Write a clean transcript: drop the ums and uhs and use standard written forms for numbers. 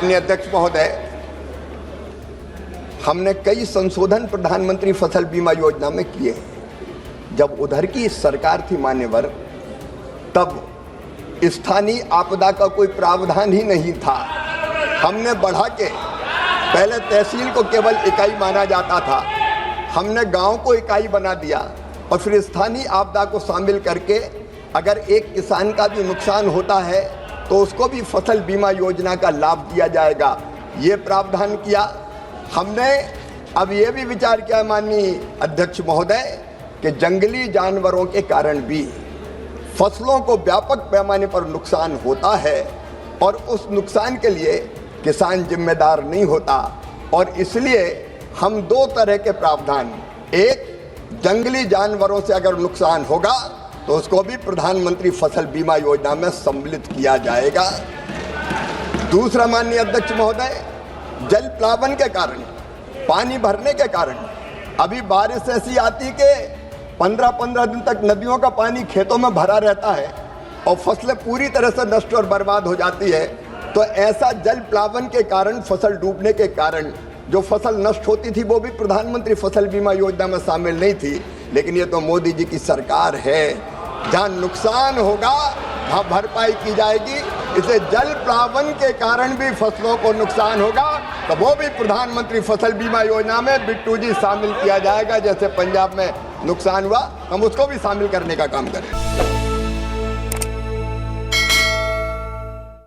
माननीय अध्यक्ष महोदय, हमने कई संशोधन प्रधानमंत्री फसल बीमा योजना में किए हैं। जब उधर की सरकार थी मान्यवर, तब स्थानीय आपदा का कोई प्रावधान ही नहीं था। हमने बढ़ा के पहले तहसील को केवल इकाई माना जाता था, हमने गांव को इकाई बना दिया और फिर स्थानीय आपदा को शामिल करके अगर एक किसान का भी नुकसान होता है तो उसको भी फसल बीमा योजना का लाभ दिया जाएगा, ये प्रावधान किया हमने। अब ये भी विचार किया माननीय अध्यक्ष महोदय कि जंगली जानवरों के कारण भी फसलों को व्यापक पैमाने पर नुकसान होता है और उस नुकसान के लिए किसान जिम्मेदार नहीं होता, और इसलिए हम दो तरह के प्रावधान, एक जंगली जानवरों से अगर नुकसान होगा तो उसको भी प्रधानमंत्री फसल बीमा योजना में सम्मिलित किया जाएगा। दूसरा माननीय अध्यक्ष महोदय, जल प्लावन के कारण, पानी भरने के कारण अभी बारिश ऐसी आती कि 15-15 दिन तक नदियों का पानी खेतों में भरा रहता है और फसलें पूरी तरह से नष्ट और बर्बाद हो जाती है। तो ऐसा जल प्लावन के कारण, फसल डूबने के कारण जो फसल नष्ट होती थी वो भी प्रधानमंत्री फसल बीमा योजना में शामिल नहीं थी। लेकिन ये तो मोदी जी की सरकार है, जहाँ नुकसान होगा वहाँ भरपाई की जाएगी। इसे जल प्लावन के कारण भी फसलों को नुकसान होगा तो वो भी प्रधानमंत्री फसल बीमा योजना में बिट्टू जी शामिल किया जाएगा। जैसे पंजाब में नुकसान हुआ, हम उसको भी शामिल करने का काम करें।